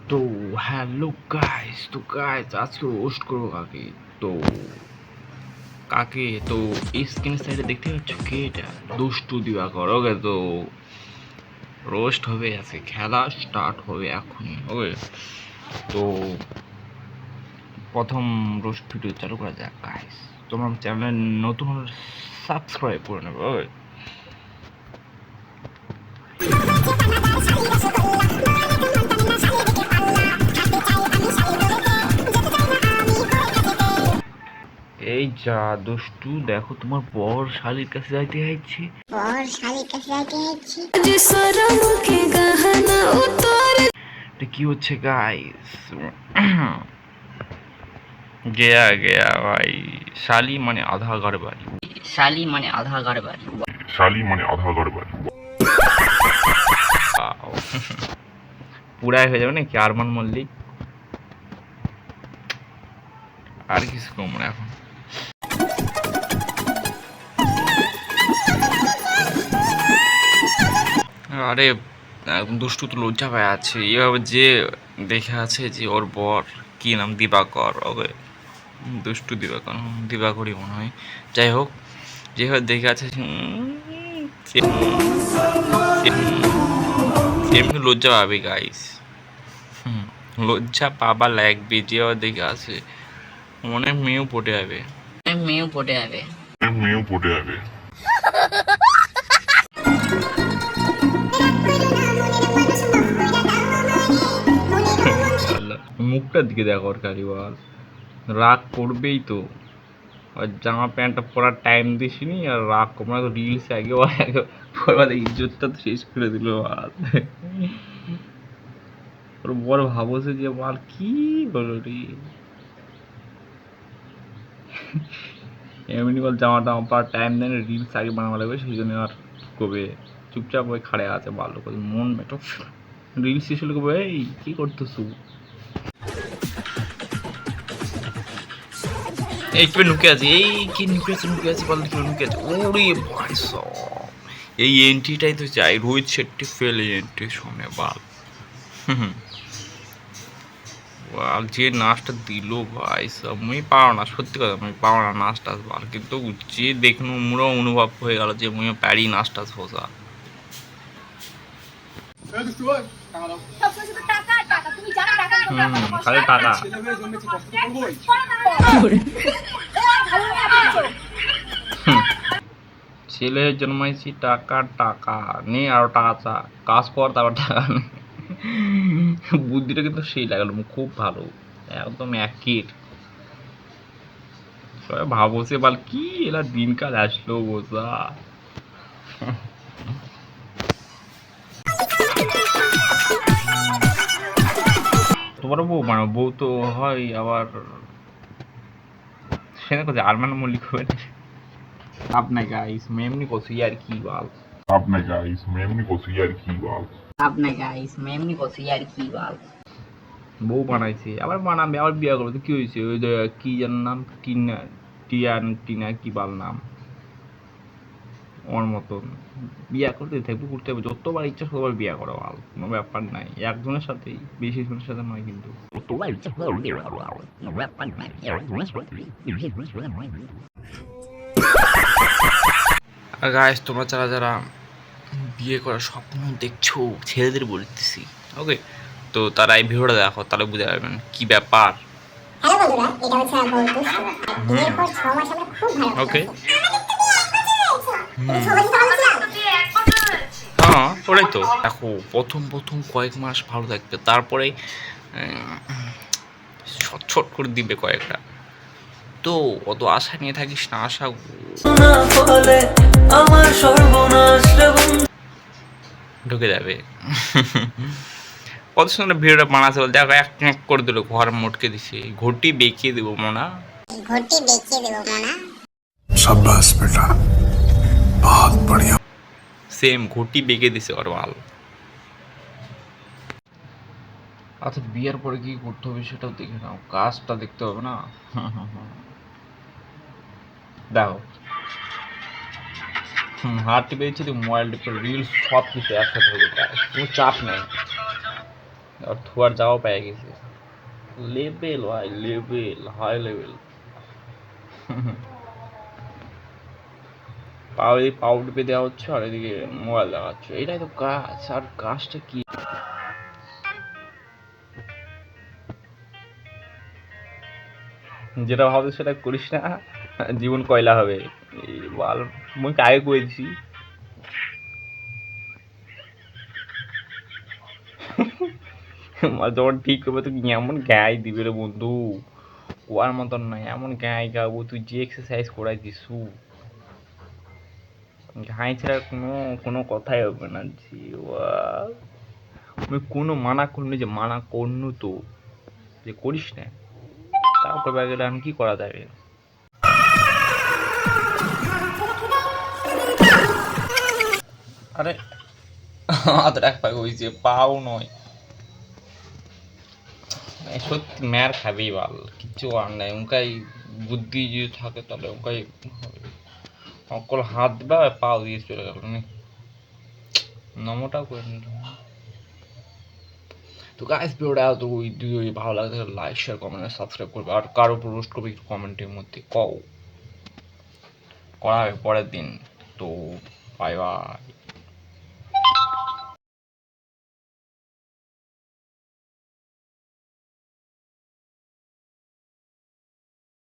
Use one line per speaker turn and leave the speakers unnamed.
তো hello guys, আজকে roast করবো কাকে। তো তো এই স্ক্রিনের সাইডে দেখতে পাচ্ছ কে এটা? দুষ্টু দিবাকর। ওকে, তো রোস্ট হবে, আজকে খেলা স্টার্ট হবে এখনই। ওকে, তো প্রথম রোস্ট ভিডিও চালু করা যাক গাইস। তোমরা চ্যানেল নতুন হলে সাবস্ক্রাইব করে নেবে। ওকে, এই যা দুষ্টু, দেখো তোমার বর শালির কাছে যাইতে চাইছে। এটা কি হচ্ছে গাইস? গয়া গয়া ভাই, শালি মানে আধা ঘর বাড়ি।
শালি মানে আধা ঘর বাড়ি।
পুরাই হয়ে যাবে নাকি আরমান মল্লিক? আর কিছু কম না এখন। আরে দুষ্টু তো লজ্জা পায় আছে, এভাবে যে দেখে আছে যে ওর বর কি নাম, দিবাকর। ওকে, দুষ্টু দিবাকর, দিবাকরই মনে হয়। যাই হোক, যেভাবে দেখে আছে এমনি লজ্জা পাবে গাইস। লজ্জা পাবা লাগবে, যেভাবে দেখে আছে অনেক মেয়েও পটে যাবে।
মেয়েও পটে যাবে।
মুখটার দিকে দেখো ওর কারিবাল, রাগ করবেই তো। আর জামা প্যান্টটা পরার টাইম দিসনি আর রাগ কমা তো রিলস আগে পরবার ইজ্জতটা তো শেষ করে দিল। আর ওর বড় ভাবছে যে বল কি বলো রে, এমনি বল জামা টামা পরার টাইম দেন, রিলস আগে বানাবা লাগবে, সেই জন্য আর কবে চুপচাপ ওই খাড়ে আছে ভালো করে মন মেটো। রিলস শেষ হলে কবে এই কি করতেছো, এই কি নুকে আছে, এই কি নুকে আছে বল, কি নুকে আছে। ওরে ভাই সব, এই এন্ট্রিটাই তো চাই, রোহিত শেট্টি ফেল এই এন্ট্রি শুনে বাল। বাল যে নাচটা দিল ভাই সব, মুই পাও না, সত্যি কথা মুই পাও না নাচ টাচ বাল, কিন্তু যে দেখনু মোরও অনুভব হয়ে গেল যে মুই প্যারি নাচ টাচ হোসা। খালি টাকা ছেলে জন্মাইছি, টাকা টাকা নে, আরো টাকা চা, কাজ কর তারপর টাকা নে। বুদ্ধিটা কিন্তু সেই লাগলো, খুব ভালো, একদম অ্যাকিট। সবাই ভাবছে বল কি এলা দিনকাল আসলো বোঝা। তোমার বউ মানে বউ তো হয় আবার, সেটা কোথায় আরমান মল্লিক হবে না। আপনাকে গাইস মেমনি কষি আর কি বাল, বউ বানাইছে আবার বানাবে, আবার বিয়ে করবে তো কি হয়েছে, ওই যে কি যেন নাম, টিনা, টিনা কি বাল নাম ওর মতন, বিয়ে করতে থাকবে, করতে হবে যতবার ইচ্ছা ততবার বিয়ে করা বাল, কোনো ব্যাপার নাই, একজনের সাথেই, বেশি জনের সাথে নয় কিন্তু। আর গাইস তোমরা যারা যারা বিয়ে করার স্বপ্ন দেখছো, ছেলেদের বলতেছি, ওকে, তো তারা এই ভিডিওটা দেখো, তাহলে বুঝতে পারবেন কি ব্যাপার।
হ্যালো বন্ধুরা, এটা হচ্ছে আমার বন্ধু। বিয়ের পর 6 মাস আমরা খুব ভালো
ওকে,
আছি।
হ্যাঁ ওটাই তো দেখো, প্রথম প্রথম কয়েক মাস ভালো থাকবে, তারপরে ছট করে দিবে কয়েকটা। তো অত আশা নিয়ে থাকিস না, আশা ঢুকে যাবে। কত সুন্দর ভিডিওটা বানাতে বল, দেখো এক এক করে দিল, ঘর মোটকে দিছে, ঘটি বেঁকিয়ে দেবো মনা।
शाबाश बेटा, बहुत बढ़िया।
সেম ঘটি বেঁকে দিছে ওর মাল। আচ্ছা বিয়ের পরে কি করতে হবে সেটাও দেখে নাও, কাজটা দেখতে হবে না। দেখো, হাত টিপে দিচ্ছি, মোবাইল টিপে, রিলস সব কিছু একসাথে হয়ে যায়, কোনো চাপ নেই। আর থুয়ার যাওয়া পেয়ে গেছে লেভেল ভাই লেভেল হাই লেভেল পাউ টিপে দেওয়া হচ্ছে আর এদিকে মোবাইল দেখাচ্ছে এটাই তো কাজ আর কাজটা কি যেটা ভাবছিস সেটা করিস না জীবন কয়লা হবে এই বাল মুই আগে করেছি যখন ঠিক করবে তুই এমন গায়ে দিবে রে বন্ধু কোয়ার মতন নয় এমন গায়ে গাবো তুই যে এক্সারসাইজ করাই দিছু গায়ে ছাড়া কোনো কোনো কথাই হবে না জিওয়া আমি কোনো মানা করনি যে মানা করনু তো যে করিস না তারপর গেলে আমি কি করা যাবে আরে হাতের এক পায়ে হয়েছে পাও নয় সত্যি ম্যার খাবেই বাল কিচ্ছু করার নাই উনকাই বুদ্ধি যদি থাকে তাহলে উনকাই হবে অকল হাত দিবা পাও দিয়ে চলে গেল নমটাও করে নিল তো গাইস ভিডিওটা তো ভালো লাগলে লাইক শেয়ার কমেন্ট সাবস্ক্রাইব করবে আর কারো পোস্ট করবে একটু কমেন্টের মধ্যে করা হবে পরের দিন তো বাই বাই